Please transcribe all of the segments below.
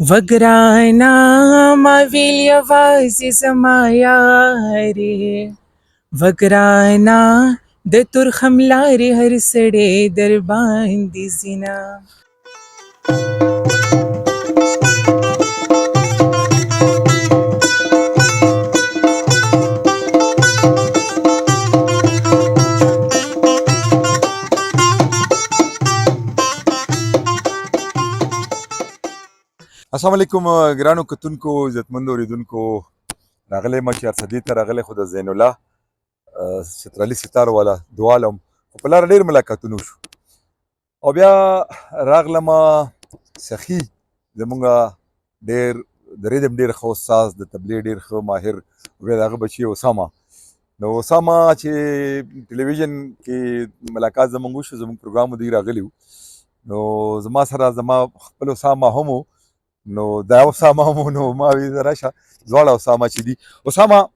وګرانه ما ویل یوازې زما یارې وګرانه د ترخم لارې هر سړی در باندې ځینه السلام علیکم ګرانو کتونکو عزتمندو اوریدونکو راغلی ما چې ارصدي ته راغلی خو د زین الله سترالي ستار والا دوالم خو په لاره ډېر ملاقاتونه وشو او بیا راغلم سخي زمونږ ډېر د ریدم ډېر ښه استاذ د تبلیغ ډېر ښه ماهر بیا د هغه بچي اسامه نو اسامه چې ټلویزیون کې ملاقات زمونږ وشو زمونږ پروګرام دوی راغلی نو زما سره زما خپل اسامه هم نو دا اسامه هم نو ما وی راشه دواړه اسامه چې دي اسامه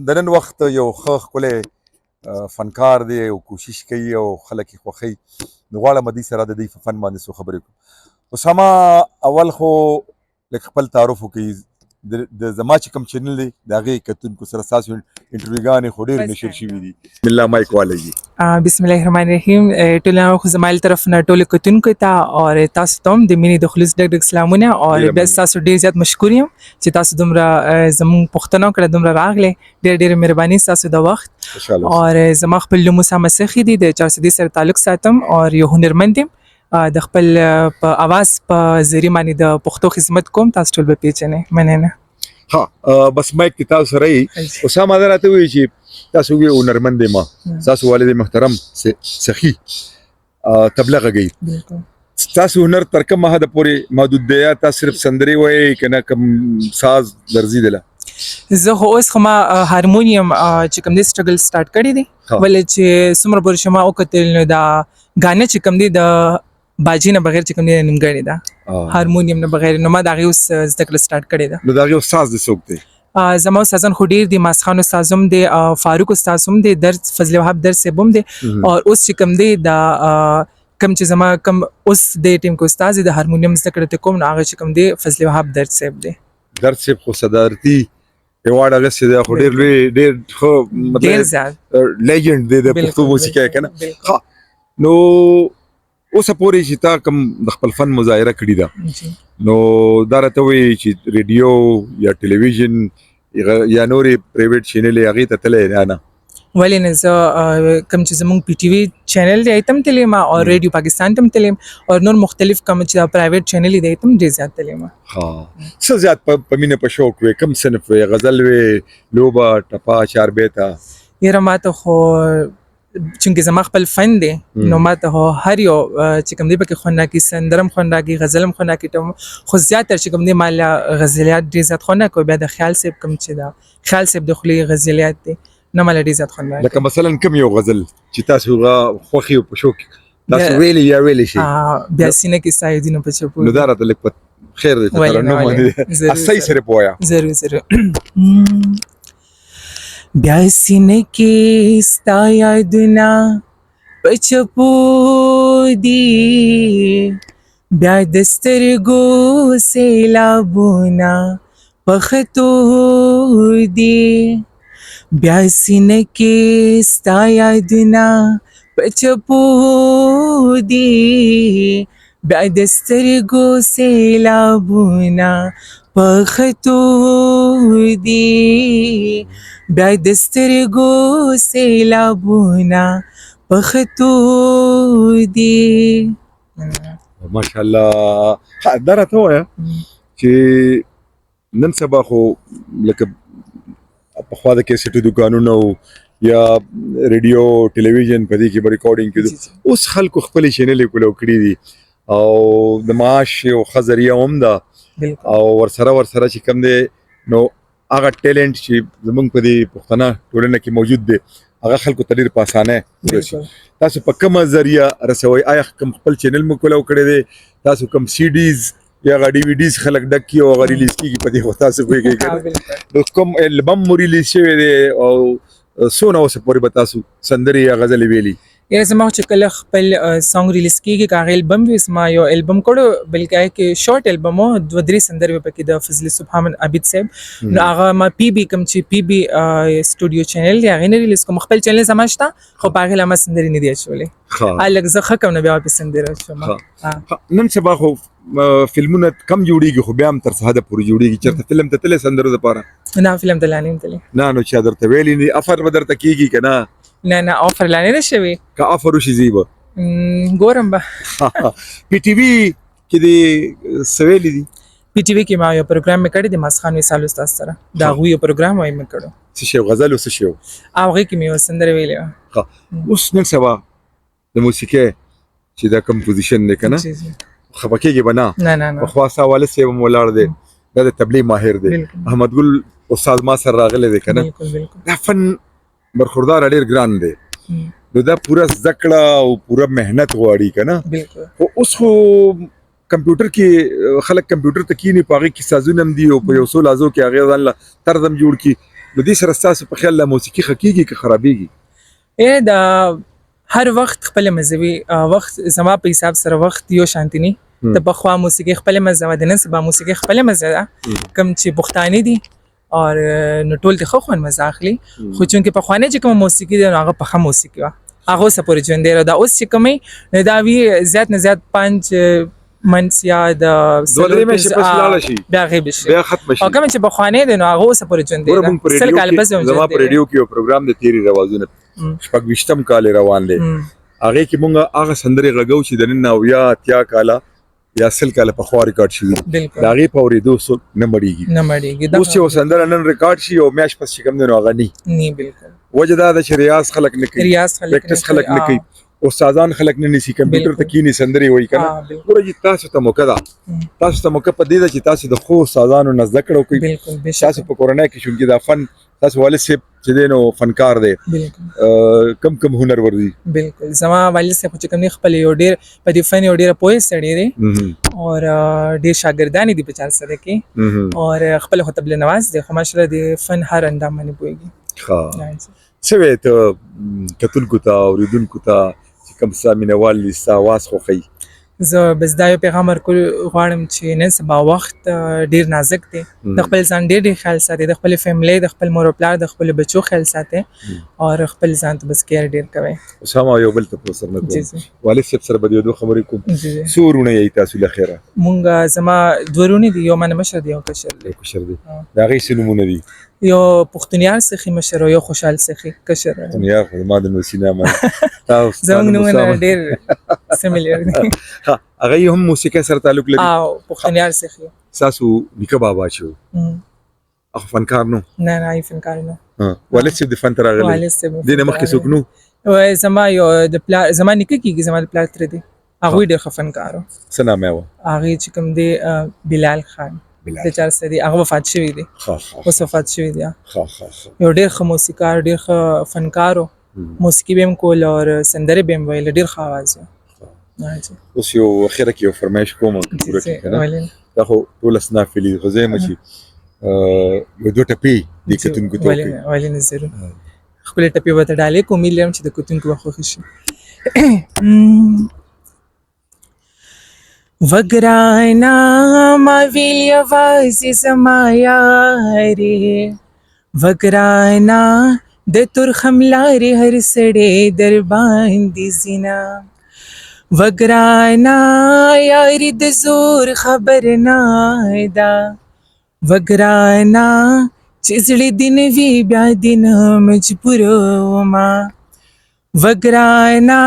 د نن وخت یو ښه ښکلی فنکار دی او کوشش کوي او خلک یې خوښوي نو غواړم دوی سره د دوی په فن باندې څو خبرې کړو اسامه اول خو لږ خپل تعارف وکړي د زما چې کوم چینل دی د هغې کتونکو سره ستاسو انټرویوګانې خو ډېرې نشر شوي دي بسم الله مایک والی بسم الله الرحمن الرحیم ټولو خو زما له طرف نه ټولو کتونکو ته او تاسو ته هم د مینې د خلوص ډېر ډېر سلامونه او بیا ستاسو ډېر زیات مشکور یم چې تاسو دومره زموږ پوښتنه وکړه دومره راغلی ډېر ډېر مهرباني ستاسو د وخت او زما خپل نوم اسامه سخي دی د چارسدي سره تعلق ساتم او یو هنرمند یم د خپل په اواز په ذریعه باندې د پښتو خدمت کوم تاسو ټول به پیژنئ مننه ها بس مایک کې تاسو سره یې اسامه دا راته وایي چې تاسو یو هنرمند ما تاسو والد محترم سخي تبلیغ کوي تاسو هنر تر کومه حد پورې محدود دی یا تاسو صرف سندري وایي کنه کوم ساز درځي دله زه خو اوس خو ما هارمونیم چې کوم دی سټرګل سٹارټ کړی دی ولې چې څومره پورې شما وکتل نو دا غانه چې کوم دی د باجی نه بغیر چې کوم دی نیمګړی ده هارمونیم نه بغیر نو ما دا غي اوس زده کړل سٹارټ کړی ده نو دا غي استاد دې څوک دی زما استادان خو ډیر دي ماسخان استاد هم دي فاروق استاد هم دي درس فضل وهاب درس هم دي او اوس چې کوم دی دا کم چې زما کم اوس د ټیم کو استاد د هارمونیم زده کړته کوم هغه چې کوم دی فضل وهاب درس دی درس خو صدارتي ایوارډ هغه څه خو ډیر لوی ډیر خو مطلب لیجند دی د پښتو موسیقي کنه نو اوس پورې چې تا کوم د خپل فن مظاهره کړې ده نو دا راته وایي چې ریډیو یا ټلویزیون یا نورې پرایویټ چینلې هغې ته تللی نه ولې نه زه کوم چې زموږ پی ټي وي چینل دی هغې ته هم تللی یم او ریډیو پاکستان ته هم تللی یم او نور مختلف کوم چې دا پرایویټ چینل دی هغې ته هم ډېر زیات تللی یم څه زیات په مینه په شوق وې کوم صنف وې غزل وې لوبه ټپه چاربیته یاره ما ته خو چونکه زما خپل فن دی نو ما ته هر یو چې کوم دی پکې خوند راکړي سندرم خوند راکړي غزلم خوند راکړي خو زیاتره چې کوم دی ما غزلیات ډېر زیات خوند راکوي بیا د خیال صاحب کوم چې دا خیال صاحب د خولې غزلیات دی نو ما ډېر زیات خوند راکوي لکه مثلا کوم یو غزل چې تاسو خوښي او په شوق تاسو ویلي یا ویلي شي بیا سینه کې سایه دینو په چپو نو دا راته لږ په خیر دی ترنم باندې اصلي سره پویا ضرور بیا سینه کې ستا یادونه په چپو دي بیا د سترګو سیلابونه په خطو دي بیا سینه کې ستا یادونه په چپو دي بیا د سترګو سیلابونه په خطو دي بیا د سترګو سیلابونه په خطو دي ماشاءالله دا راته وایه چې نن سبا خو لکه پخوا د کیسټو دوکانونه یا ریډیو ټلویزیون په دې کې به ریکارډینګ کېدو اوس خلکو خپلې چینلې کولو کړي دي او د معاش یو ښه ذریعه هم ده او ورسره چې کوم دی نو هغه ټیلنټ چې زمونږ په دې پښتنه ټولنه کې موجود دی هغه خلکو ته ډېر په اسانه ورسي تاسو په کومه ذریعه رسوئ آیا کوم خپل چینل مو کولو کړی دی تاسو کوم سی ډیز یا ډي وي ډیز خلک ډک کړي او هغه ریلیز کېږي په دې خو تاسو پوهېږئ نو کوم البم مو ریلیز شوی دی او څونه اوسه پورې به تاسو سندرې یا غزلې ویلي یا زما چې کله خپل سانګ ریلیز کیږي کاغه البم وي زما یو البم کړو بلکې کې شارټ البم او 2-3 سندرې پکې د فضل سبحان عبید صاحب نو هغه ما پی بي کوم چې پی بي سټوډیو چینل دی هغه نه ریلیز کوم خپل چینل سماشتا خو پاغه لمه سندرې نه دی اچولې الګ زه خکم نه بیا په سندرې شوم نن سبا خو فلمونه کم جوړیږي خو بیا هم تر څه حد پورې جوړیږي چېرته فلم ته تلې سندرو لپاره نه فلم ته لانیم تلې نه نو چې درته ویلي نه افر بدر تکیږي کنه نه آفر لانه نشوي که آفر وشي زیبه ګورم به پی ټی وی کې دی سویلی دي پی ټی وی کې ما یو پروګرام مې کړی د مسخان وسال استاد سره دا غوي پروګرام وای مې کړو څه شی غزل او څه شی هغه کې مې وسندره ویلې اوس نن سبا د موسیقي چې دا کمپوزیشن نه کنه خپکیږي بنا نه په خاصه والے سه مولاړ دی د تبلیغ ماهر دی احمد ګل استاد ما سره راغلی دی کنه بالکل دا فن برخوردار ډیر ګران دی نو دا پورا زکړه او پورا مهنت غواړي کنه بالکل خو اوس خو کمپیوټر کې خلک کمپیوټر ته کینی پاغي کې سازونه هم دی او په یو څو لازو کې هغه ځان ترزم جوړ کی نو دې سره تاسو په خیال لا موسیقي حقيقي کې خرابيږي دا هر وخت خپل مزوي وخت زما په حساب سره وخت یو شانتی نه د بخوا موسیقي خپل مزه د نن سبا موسیقي خپل مزه کم چې بوختانی دي اور نو ټول ته خو مزه اخلي خو چونکې په خوانه چې کوم موسیقي دی هغه په خه موسیقي هغه سپور ژوند دی دا اوس چې کومې دا وی زیات نه زیات 5 منس یا د دولري مې شي پس لاله شي بیا غیب شي بیا ختم شي او کوم چې په خوانه دی نو هغه سپور ژوند دی سل کال پس زما پر ریډیو کې یو پروګرام د تیری روازونه شپږ وشتم کال روان دي هغه کې مونږه هغه سندري غږو چې د نن او یا تیا کاله یا سل کاله په خوا ریکارډ شي دا غي پورې 200 نه مړیږي اوس چې وسندره نن ریکارډ شي او میاش پس کوم نه هغه نه بالکل وجه دا د ریاض خلق نه کوي پریکټس خلق نه کوي استادان خلق نه نسی کمپیوټر ته کینی سندري وای کنه ګوره تاسو ته موقع ده تاسو ته موقع په دې ده چې تاسو د خو استادانو نه ذکر وکړي بالکل تاسو په کورونا کې شونګي دا فن تاسو والد صاحب چې دینو فنکار دی بالکل کم هنر ور دي بالکل زما والد صاحب چې کوم خپل یو ډیر په دې فن یو ډیر پوهه سړی دی اور ډیر شاګردانی دي په چل سره کې اور خپل خطب نواز دی خو ماشره دی فن هر اندام باندې پوهیږي ښه څه ته کتونکو ته اوریدونکو ته چې کوم سامینوال لستا واس خو خي زه بس دا یو پیغام ورکول غواړم چې نن سبا وخت ډیر نازک دی د خپل ځان ډیر خیال ساتي د خپل فیملی د خپل مور او پلار د خپل بچو خیال ساتي او خپل ځان ته بس کیر ډیر کوي اسامه یو بل ته پوسر نه کوم والد صاحب سره به دوه خبرې کوم سورونه یې تاسو لخيره مونږه زما دورونه دی یو من مشر دی او کشر دی دا غي سنمونه دي یو پښتونیار سخی مشر او یو خوشحال سخی کشر پښتونیار خو ما د نوسینا ما تاسو زموږ نومونه ډیر سیمیلر دي هغه هم موسیقي سره تعلق لري او پښتونیار سخی تاسو نیکه بابا شو اخ فنکار نو نه فنکار نو والد صاحب د فن تر غلي دینه مخکې سوکنو او زما یو د پلان زما نیکه کیږي زما د پلان تر دي هغه ډیر خفنکارو سلام یو هغه چې کوم دی بلال خان د چار سدي هغه وفات شوی دی اوس وفات شوی دی یو ډیر ښه موسیقار ډیر ښه فنکارو موسیقي بهم کول او سندره بهم ویل ډیر ښه आवाज اوس یو اخیره کې یو فرمایش کوم پوره کړه دا خو ټول اسنافلی خو زه مچي یو دوه ټپی د کتونکو ته ویل نه زرو خپل ټپی وته ډالې کوم لرم چې د کتونکو خو شي وګرانا ما ویل یوازې زما یاري وګرانا د ترخم لارې هر سړی در باندې زینا وګرانا یاري د زور خبر نه ده وګرانا چې زړه دین وی بیا دین مجبور وما وګرانا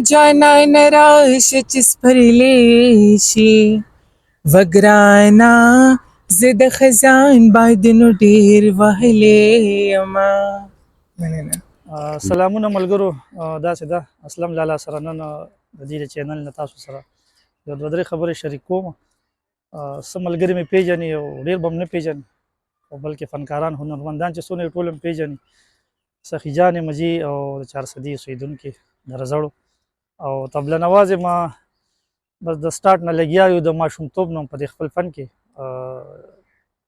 جانا نراش چې سپرلی شي وګرانا زه د خزان باندې نو ډیر وهلې ما سلامونه ملګرو داسې ده اسلام لالا سره نن د دې چینل نه تاسو سره یو دوه درې خبرې شریک کوم سم ملګری مې پیژني او ډیر بم نه پیژني او بلکې فنکاران هنرمندان چې څونه ټول هم پیژني سخی جان مجی او د چار صدی سویدونکو درزړو او طبله نواز ما بس د سٹارټ نه لګیا یو د ماشومتوب نوم په خپل فن کې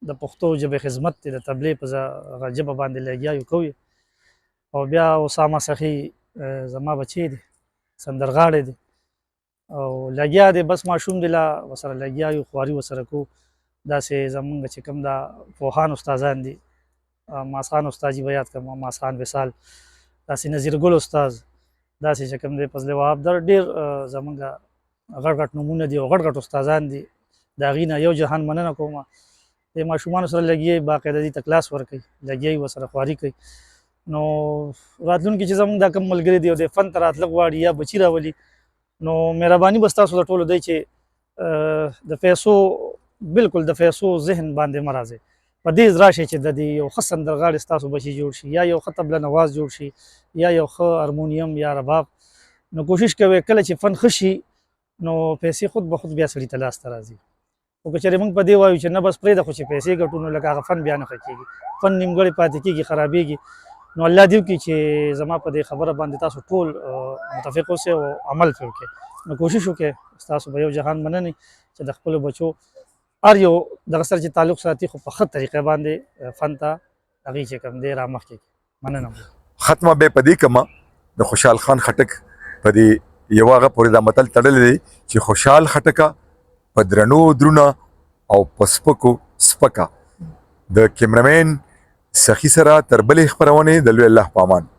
د پښتو ژبې خدمت د طبلې په ژبه باندې لګیا یو کوي او بیا اسامه سخی زما بچی دی سندرغاړی دی او لګیا دی بس ماشوم دی لا ورسره لګیا یو خواري ورسره کوو داسې زمونږ چې کوم دا پوهان استادان دي ماسخان استاد جي به یاد کړم ماسخان وصال داسې نظیر ګل استاد داسې چې کوم دی فضل وهاب در ډېر زمونږ غټ غټ نومونه دي او غټ غټ استادان دي د هغې نه یو جهان مننه کوم د ماشومانو سره لګیا باقاعده دي ته کلاس ورکوي لګیا ورسره خواري کوي نو راتلونکي چې زمونږ دا کوم ملګري دي او د فن ته راتله غواړي یا بچي راولي نو مهرباني به ستاسو د ټولو دی چې د پیسو بالکل د پیسو ذهن باندې مه راځئ په دې راشئ چې د دې یو ښه سندرغاړی ستاسو بچي جوړ شي یا یو ښه طبله نواز جوړ شي یا یو ښه هارمونیم یا رباب نو کوشش کوئ کله چې فن ښه شي نو پیسې خود به خود بیا سړي ته لاسته راځي خو که چېرې موږ په دې وایو چې نه بس پرېږده خو چې پیسې ګټو نو لکه هغه فن بیا نه ښه کېږي فن نیمګړی پاتې کېږي خرابېږي نو الله دې وکړي چې زما په دې خبره باندې تاسو ټول متفق اوسئ او عمل پرې وکړئ نو کوشش وکړئ ستاسو به یو جهان مننئ چې د خپلو بچو هر یو دغه سره چې تعلق ساتي خو په ښه طریقه باندې فن ته هغې چې کوم دی رامخکې کړي مننه ختمه به په دې کومه د خوشحال خان خټک په دې یو هغه پورې دا متل تړلی دی چې خوشحال خټکه په درنو درونه او په سپکو سپکه د کیمرمین سخي سره تر بلې خپرونې د لوی الله په امان